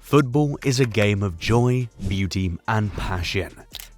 Football is a game of joy, beauty, and passion.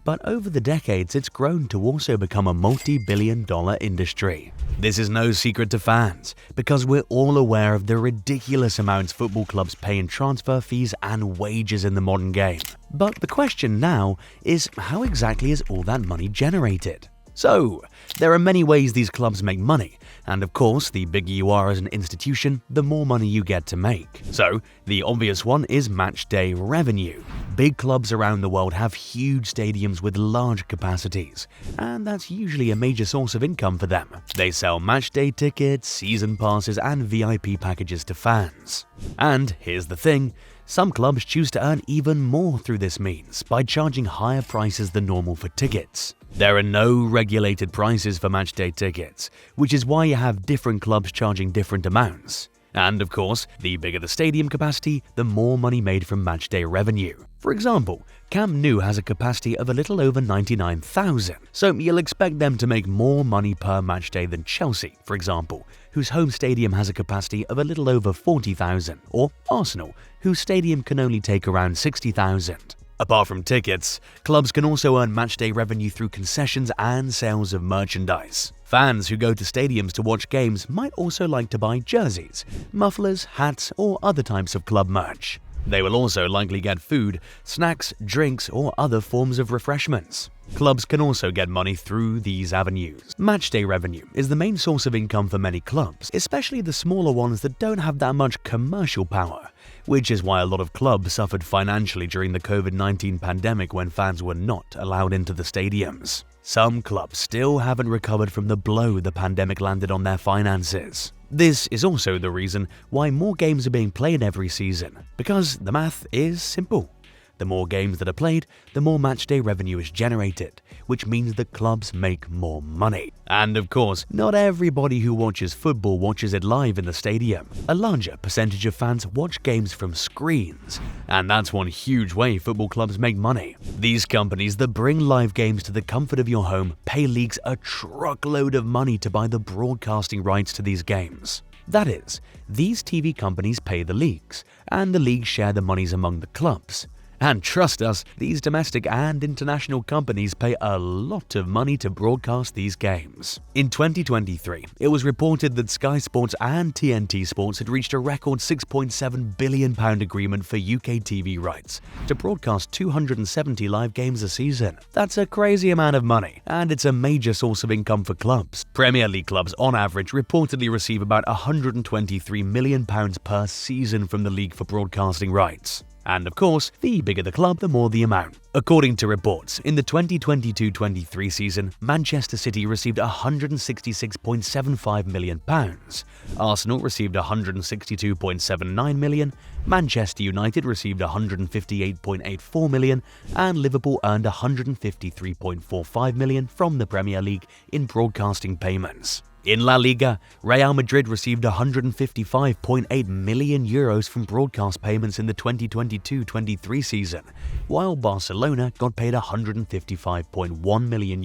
But over the decades, it's grown to also become a multi-billion-dollar industry. This is no secret to fans, because we're all aware of the ridiculous amounts football clubs pay in transfer fees and wages in the modern game. But the question now is, how exactly is all that money generated? So, there are many ways these clubs make money, and of course, the bigger you are as an institution, the more money you get to make. So, the obvious one is matchday revenue. Big clubs around the world have huge stadiums with large capacities, and that's usually a major source of income for them. They sell matchday tickets, season passes, and VIP packages to fans. And here's the thing, some clubs choose to earn even more through this means by charging higher prices than normal for tickets. There are no regulated prices for matchday tickets, which is why you have different clubs charging different amounts. And of course, the bigger the stadium capacity, the more money made from matchday revenue. For example, Camp Nou has a capacity of a little over 99,000, so you'll expect them to make more money per matchday than Chelsea, for example, whose home stadium has a capacity of a little over 40,000, or Arsenal, whose stadium can only take around 60,000. Apart from tickets, clubs can also earn matchday revenue through concessions and sales of merchandise. Fans who go to stadiums to watch games might also like to buy jerseys, mufflers, hats, or other types of club merch. They will also likely get food, snacks, drinks, or other forms of refreshments. Clubs can also get money through these avenues. Matchday revenue is the main source of income for many clubs, especially the smaller ones that don't have that much commercial power, which is why a lot of clubs suffered financially during the COVID-19 pandemic when fans were not allowed into the stadiums. Some clubs still haven't recovered from the blow the pandemic landed on their finances. This is also the reason why more games are being played every season, because the math is simple. The more games that are played, the more matchday revenue is generated, which means the clubs make more money. And of course, not everybody who watches football watches it live in the stadium. A larger percentage of fans watch games from screens, and that's one huge way football clubs make money. These companies that bring live games to the comfort of your home pay leagues a truckload of money to buy the broadcasting rights to these games. That is, these TV companies pay the leagues, and the leagues share the monies among the clubs. And trust us, these domestic and international companies pay a lot of money to broadcast these games. In 2023, it was reported that Sky Sports and TNT Sports had reached a record £6.7 billion agreement for UK TV rights to broadcast 270 live games a season. That's a crazy amount of money, and it's a major source of income for clubs. Premier League clubs, on average, reportedly receive about £123 million per season from the league for broadcasting rights. And of course, the bigger the club, the more the amount. According to reports, in the 2022-23 season, Manchester City received £166.75 million, Arsenal received £162.79 million, Manchester United received £158.84 million, and Liverpool earned £153.45 million from the Premier League in broadcasting payments. In La Liga, Real Madrid received €155.8 million from broadcast payments in the 2022-23 season, while Barcelona got paid €155.1 million.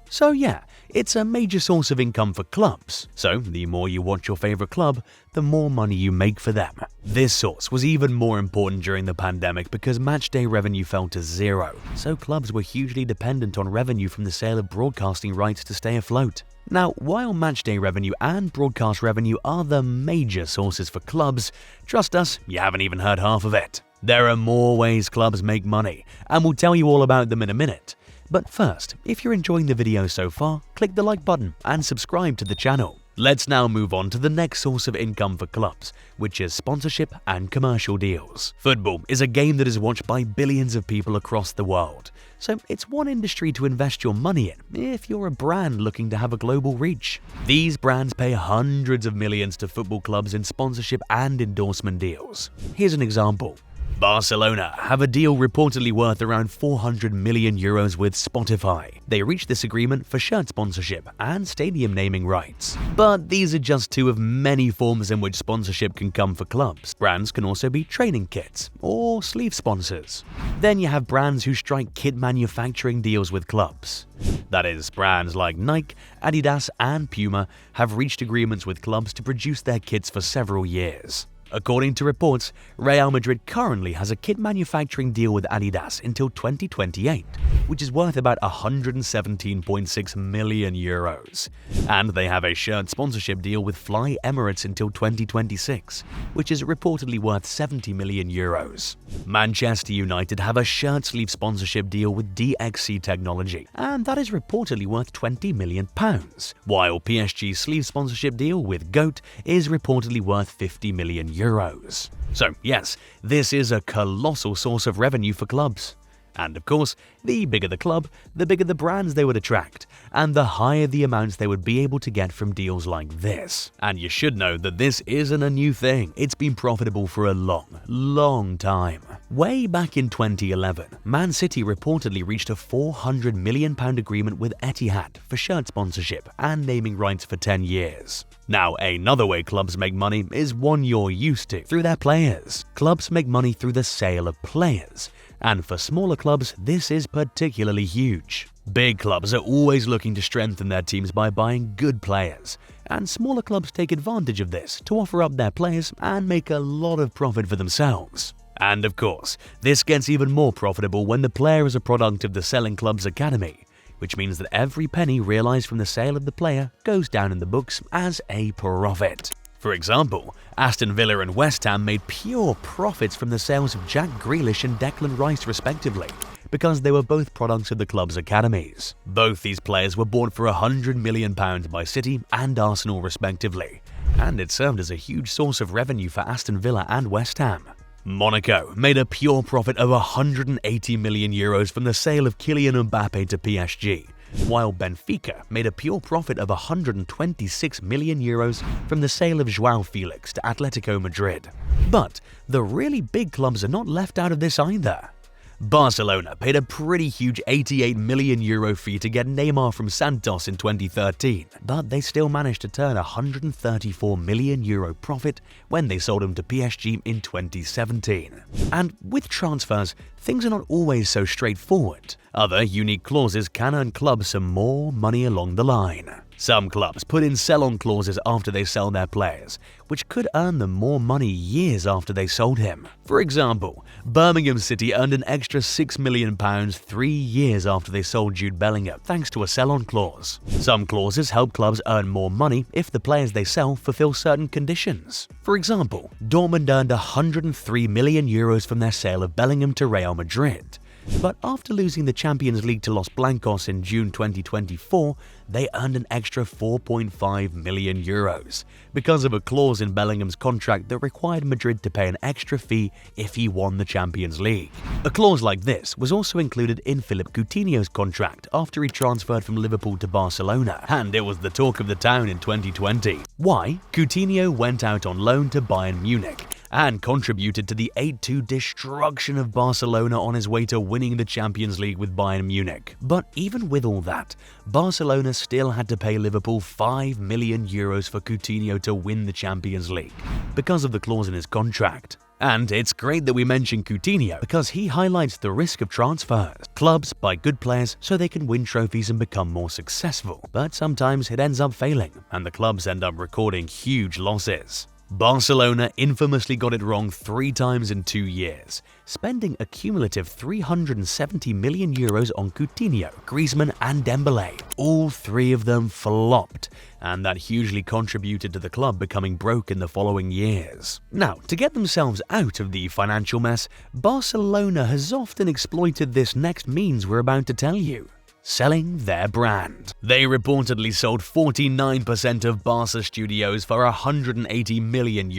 So yeah, it's a major source of income for clubs. So the more you watch your favorite club, the more money you make for them. This source was even more important during the pandemic because matchday revenue fell to zero, so clubs were hugely dependent on revenue from the sale of broadcasting rights to stay afloat. Now, while matchday revenue and broadcast revenue are the major sources for clubs, trust us, you haven't even heard half of it. There are more ways clubs make money, and we'll tell you all about them in a minute. But first, if you're enjoying the video so far, click the like button and subscribe to the channel. Let's now move on to the next source of income for clubs, which is sponsorship and commercial deals. Football is a game that is watched by billions of people across the world, so it's one industry to invest your money in if you're a brand looking to have a global reach. These brands pay hundreds of millions to football clubs in sponsorship and endorsement deals. Here's an example. Barcelona have a deal reportedly worth around €400 million with Spotify. They reached this agreement for shirt sponsorship and stadium naming rights. But these are just two of many forms in which sponsorship can come for clubs. Brands can also be training kits or sleeve sponsors. Then you have brands who strike kit manufacturing deals with clubs. That is, brands like Nike, Adidas, and Puma have reached agreements with clubs to produce their kits for several years. According to reports, Real Madrid currently has a kit manufacturing deal with Adidas until 2028, which is worth about 117.6 million euros. And they have a shirt sponsorship deal with Fly Emirates until 2026, which is reportedly worth 70 million euros. Manchester United have a shirt sleeve sponsorship deal with DXC Technology, and that is reportedly worth 20 million pounds, while PSG's sleeve sponsorship deal with GOAT is reportedly worth 50 million euros. So yes, this is a colossal source of revenue for clubs. And of course, the bigger the club, the bigger the brands they would attract, and the higher the amounts they would be able to get from deals like this. And you should know that this isn't a new thing. It's been profitable for a long time. Way back in 2011, Man City reportedly reached a £400 million agreement with Etihad for shirt sponsorship and naming rights for 10 years. Now, another way clubs make money is one you're used to, through their players. Clubs make money through the sale of players, and for smaller clubs, this is particularly huge. Big clubs are always looking to strengthen their teams by buying good players, and smaller clubs take advantage of this to offer up their players and make a lot of profit for themselves. And of course, this gets even more profitable when the player is a product of the selling club's academy, which means that every penny realized from the sale of the player goes down in the books as a profit. For example, Aston Villa and West Ham made pure profits from the sales of Jack Grealish and Declan Rice respectively, because they were both products of the club's academies. Both these players were bought for £100 million by City and Arsenal respectively, and it served as a huge source of revenue for Aston Villa and West Ham. Monaco made a pure profit of €180 million from the sale of Kylian Mbappe to PSG, while Benfica made a pure profit of €126 million from the sale of João Felix to Atletico Madrid. But the really big clubs are not left out of this either. Barcelona paid a pretty huge €88 million fee to get Neymar from Santos in 2013, but they still managed to turn a €134 million profit when they sold him to PSG in 2017. And with transfers, things are not always so straightforward. Other unique clauses can earn clubs some more money along the line. Some clubs put in sell-on clauses after they sell their players, which could earn them more money years after they sold him. For example, Birmingham City earned an extra £6 million 3 years after they sold Jude Bellingham, thanks to a sell-on clause. Some clauses help clubs earn more money if the players they sell fulfill certain conditions. For example, Dortmund earned €103 million from their sale of Bellingham to Real Madrid. But after losing the Champions League to Los Blancos in June 2024, they earned an extra €4.5 million because of a clause in Bellingham's contract that required Madrid to pay an extra fee if he won the Champions League. A clause like this was also included in Philippe Coutinho's contract after he transferred from Liverpool to Barcelona, and it was the talk of the town in 2020. Why? Coutinho went out on loan to Bayern Munich and contributed to the 8-2 destruction of Barcelona on his way to winning the Champions League with Bayern Munich. But even with all that, Barcelona still had to pay Liverpool €5 million for Coutinho to win the Champions League, because of the clause in his contract. And it's great that we mention Coutinho because he highlights the risk of transfers. Clubs buy good players so they can win trophies and become more successful, but sometimes it ends up failing, and the clubs end up recording huge losses. Barcelona infamously got it wrong 3 times in 2 years, spending a cumulative €370 million on Coutinho, Griezmann and Dembélé. All 3 of them flopped, and that hugely contributed to the club becoming broke in the following years. Now, to get themselves out of the financial mess, Barcelona has often exploited this next means we're about to tell you: selling their brand. They reportedly sold 49% of Barca Studios for €180 million,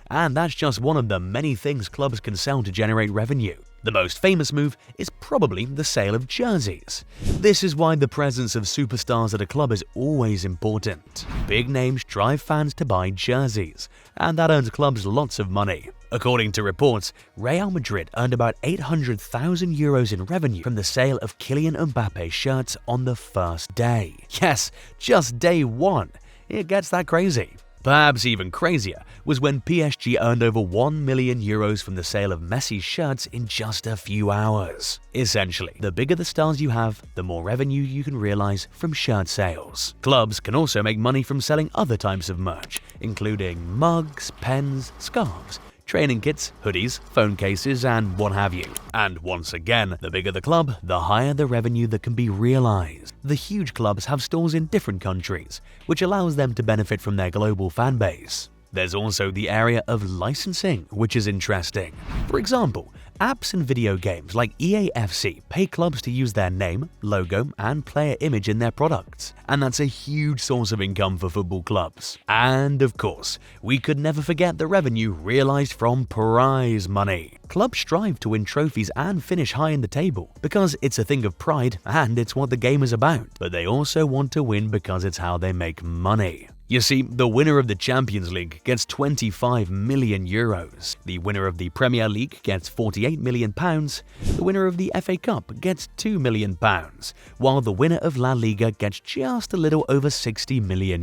and that's just one of the many things clubs can sell to generate revenue. The most famous move is probably the sale of jerseys. This is why the presence of superstars at a club is always important. Big names drive fans to buy jerseys, and that earns clubs lots of money. According to reports, Real Madrid earned about €800,000 in revenue from the sale of Kylian Mbappe shirts on the first day. Yes, just day one. It gets that crazy. Perhaps even crazier was when PSG earned over €1 million from the sale of Messi's shirts in just a few hours. Essentially, the bigger the stars you have, the more revenue you can realize from shirt sales. Clubs can also make money from selling other types of merch, including mugs, pens, scarves, training kits, hoodies, phone cases, and what have you. And once again, the bigger the club, the higher the revenue that can be realized. The huge clubs have stores in different countries, which allows them to benefit from their global fan base. There's also the area of licensing, which is interesting. For example, apps and video games like EAFC pay clubs to use their name, logo, and player image in their products, and that's a huge source of income for football clubs. And of course, we could never forget the revenue realized from prize money. Clubs strive to win trophies and finish high in the table because it's a thing of pride and it's what the game is about, but they also want to win because it's how they make money. You see, the winner of the Champions League gets €25 million, the winner of the Premier League gets £48 million, the winner of the FA Cup gets £2 million, while the winner of La Liga gets just a little over €60 million.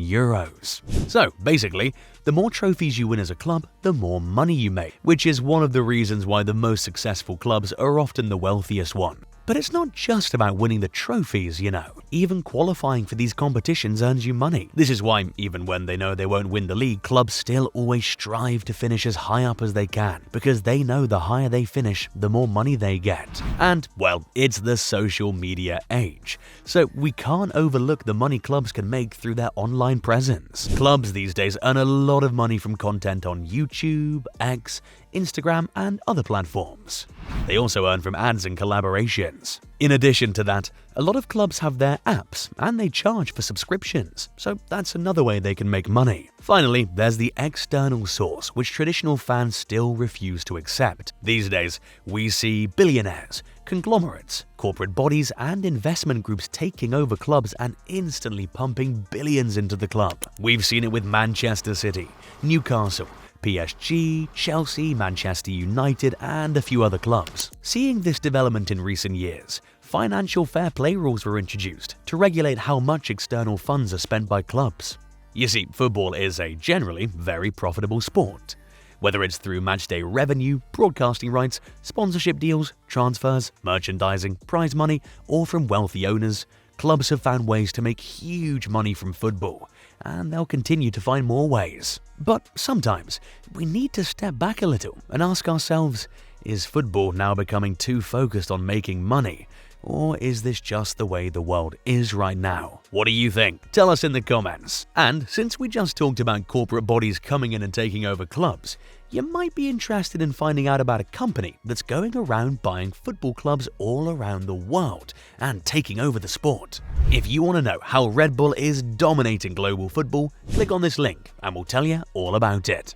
So basically, the more trophies you win as a club, the more money you make, which is one of the reasons why the most successful clubs are often the wealthiest one. But it's not just about winning the trophies, you know. Even qualifying for these competitions earns you money. This is why, even when they know they won't win the league, clubs still always strive to finish as high up as they can, because they know the higher they finish, the more money they get. And, well, it's the social media age. So we can't overlook the money clubs can make through their online presence. Clubs these days earn a lot of money from content on YouTube, X, Instagram, and other platforms. They also earn from ads and collaborations. In addition to that, a lot of clubs have their apps and they charge for subscriptions, so that's another way they can make money. Finally, there's the external source, which traditional fans still refuse to accept. These days, we see billionaires, conglomerates, corporate bodies, and investment groups taking over clubs and instantly pumping billions into the club. We've seen it with Manchester City, Newcastle, PSG, Chelsea, Manchester United, and a few other clubs. Seeing this development in recent years, financial fair play rules were introduced to regulate how much external funds are spent by clubs. You see, football is a generally very profitable sport. Whether it's through matchday revenue, broadcasting rights, sponsorship deals, transfers, merchandising, prize money, or from wealthy owners, clubs have found ways to make huge money from football, and they'll continue to find more ways. But sometimes, we need to step back a little and ask ourselves, is football now becoming too focused on making money? Or is this just the way the world is right now? What do you think? Tell us in the comments. And since we just talked about corporate bodies coming in and taking over clubs, you might be interested in finding out about a company that's going around buying football clubs all around the world and taking over the sport. If you want to know how Red Bull is dominating global football, click on this link and we'll tell you all about it.